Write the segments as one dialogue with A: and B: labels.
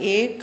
A: 1,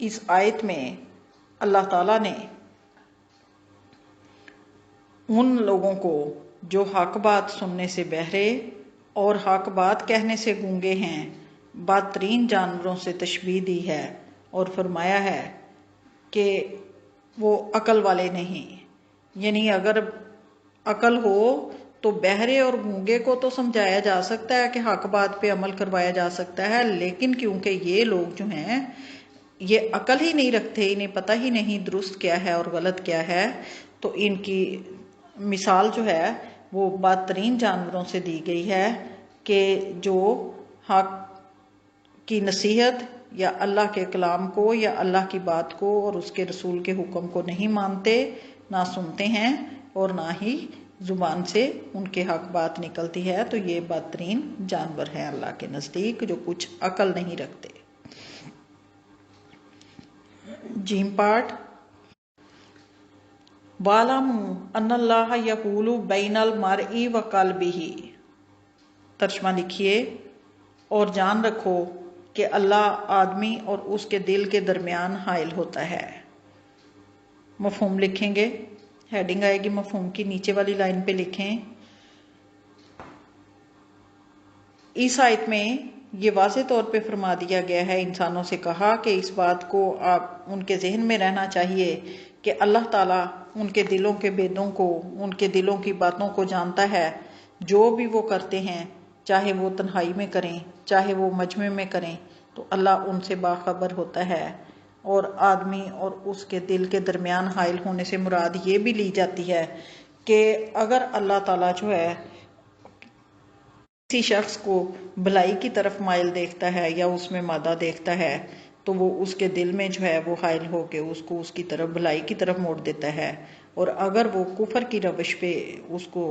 A: اس آیت میں اللہ تعالیٰ نے ان لوگوں کو جو حق بات سننے سے بہرے اور حق بات کہنے سے گونگے ہیں بدترین جانوروں سے تشبیہ دی ہے اور فرمایا ہے کہ وہ عقل والے نہیں. یعنی اگر عقل ہو تو بہرے اور گونگے کو تو سمجھایا جا سکتا ہے کہ حق بات پہ عمل کروایا جا سکتا ہے، لیکن کیونکہ یہ لوگ جو ہیں یہ عقل ہی نہیں رکھتے، انہیں پتہ ہی نہیں درست کیا ہے اور غلط کیا ہے، تو ان کی مثال جو ہے وہ بدترین جانوروں سے دی گئی ہے کہ جو حق کی نصیحت یا اللہ کے کلام کو یا اللہ کی بات کو اور اس کے رسول کے حکم کو نہیں مانتے، نہ سنتے ہیں اور نہ ہی زبان سے ان کے حق بات نکلتی ہے، تو یہ بدترین جانور ہیں اللہ کے نزدیک جو کچھ عقل نہیں رکھتے. جیم پارٹ. وَاعْلَمُوا أَنَّ اللَّهَ يَحُولُ بَيْنَ الْمَرْءِ وَقَلْبِهِ. ترجمہ لکھیے، اور جان رکھو کہ اللہ آدمی اور اس کے دل کے درمیان حائل ہوتا ہے. مفہوم لکھیں گے، ہیڈنگ آئے گی مفہوم کی، نیچے والی لائن پہ لکھیں. اس آیت میں یہ واضح طور پہ فرما دیا گیا ہے، انسانوں سے کہا کہ اس بات کو آپ ان کے ذہن میں رہنا چاہیے کہ اللہ تعالیٰ ان کے دلوں کے بیدوں کو، ان کے دلوں کی باتوں کو جانتا ہے. جو بھی وہ کرتے ہیں، چاہے وہ تنہائی میں کریں چاہے وہ مجمع میں کریں، تو اللہ ان سے باخبر ہوتا ہے. اور آدمی اور اس کے دل کے درمیان حائل ہونے سے مراد یہ بھی لی جاتی ہے کہ اگر اللہ تعالیٰ جو ہے کسی شخص کو بھلائی کی طرف مائل دیکھتا ہے یا اس میں مادہ دیکھتا ہے تو وہ اس کے دل میں جو ہے وہ حائل ہو کے اس کو اس کی طرف بھلائی کی طرف موڑ دیتا ہے. اور اگر وہ کفر کی روش پہ اس کو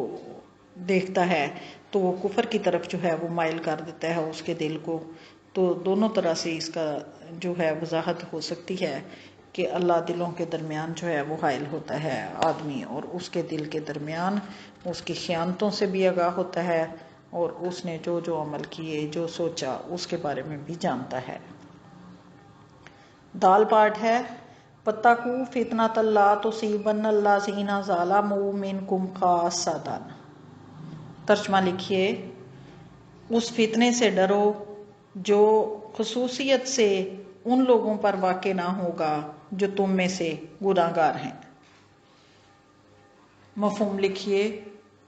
A: دیکھتا ہے تو وہ کفر کی طرف جو ہے وہ مائل کر دیتا ہے اس کے دل کو. تو دونوں طرح سے اس کا جو ہے وضاحت ہو سکتی ہے کہ اللہ دلوں کے درمیان جو ہے وہ حائل ہوتا ہے، آدمی اور اس کے دل کے درمیان اس کی خیانتوں سے بھی آگاہ ہوتا ہے اور اس نے جو جو عمل کیے، جو سوچا، اس کے بارے میں بھی جانتا ہے. دال پارٹ ہے. وَاتَّقُوا فِتْنَةً لَا تُصِيبَنَّ الَّذِينَ ظَلَمُوا مِنْكُمْ خَاصَّةً. ترجمہ لکھیے، اس فتنے سے ڈرو جو خصوصیت سے ان لوگوں پر واقع نہ ہوگا جو تم میں سے گناہ گار ہیں. مفہوم لکھیے،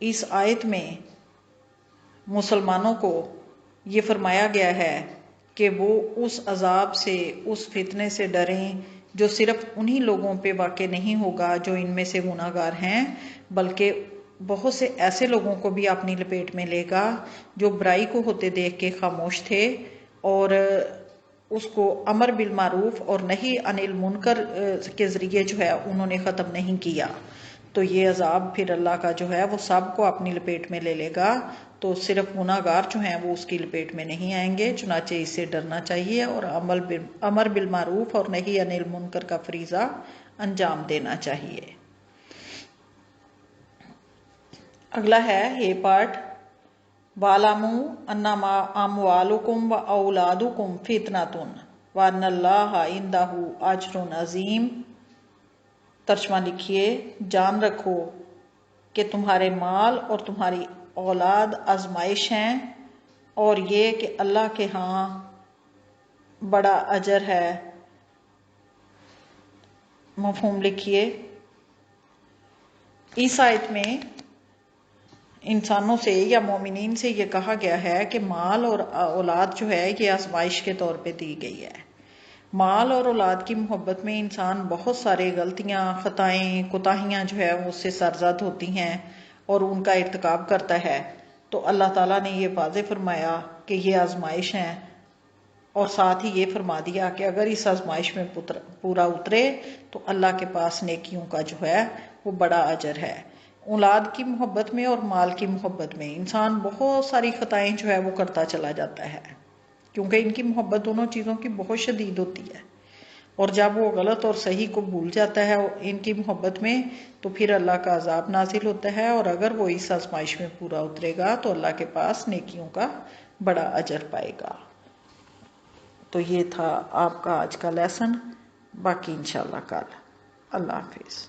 A: اس آیت میں مسلمانوں کو یہ فرمایا گیا ہے کہ وہ اس عذاب سے، اس فتنے سے ڈریں جو صرف انہی لوگوں پہ واقع نہیں ہوگا جو ان میں سے گناہ گار ہیں، بلکہ بہت سے ایسے لوگوں کو بھی اپنی لپیٹ میں لے گا جو برائی کو ہوتے دیکھ کے خاموش تھے اور اس کو امر بالمعروف اور نہی عن المنکر کے ذریعے جو ہے انہوں نے ختم نہیں کیا. تو یہ عذاب پھر اللہ کا جو ہے وہ سب کو اپنی لپیٹ میں لے لے گا، تو صرف گناہ گار جو ہیں وہ اس کی لپیٹ میں نہیں آئیں گے. چنانچہ اس سے ڈرنا چاہیے اور امر بالمعروف اور نہی عن المنکر کا فریضہ انجام دینا چاہیے. اگلا ہے یہ پارٹ. وَاعْلَمُوا أَنَّمَا أَمْوَالُكُمْ وَأَوْلَادُكُمْ فِتْنَةٌ وَأَنَّ اللَّهَ عِندَهُ أَجْرٌ عَظِيمٌ. ترجمہ لکھیے، جان رکھو کہ تمہارے مال اور تمہاری اولاد آزمائش ہیں اور یہ کہ اللہ کے ہاں بڑا اجر ہے. مفہوم لکھیے، اس آیت میں انسانوں سے یا مومنین سے یہ کہا گیا ہے کہ مال اور اولاد جو ہے یہ آزمائش کے طور پہ دی گئی ہے. مال اور اولاد کی محبت میں انسان بہت سارے غلطیاں، خطائیں، کوتاہیاں جو ہے اس سے سرزد ہوتی ہیں اور ان کا ارتکاب کرتا ہے. تو اللہ تعالیٰ نے یہ واضح فرمایا کہ یہ آزمائش ہیں اور ساتھ ہی یہ فرما دیا کہ اگر اس آزمائش میں پورا اترے تو اللہ کے پاس نیکیوں کا جو ہے وہ بڑا اجر ہے. اولاد کی محبت میں اور مال کی محبت میں انسان بہت ساری خطائیں جو ہے وہ کرتا چلا جاتا ہے کیونکہ ان کی محبت دونوں چیزوں کی بہت شدید ہوتی ہے، اور جب وہ غلط اور صحیح کو بھول جاتا ہے ان کی محبت میں تو پھر اللہ کا عذاب نازل ہوتا ہے، اور اگر وہ اس آزمائش میں پورا اترے گا تو اللہ کے پاس نیکیوں کا بڑا اجر پائے گا. تو یہ تھا آپ کا آج کا لیسن. باقی انشاءاللہ کل. اللہ حافظ.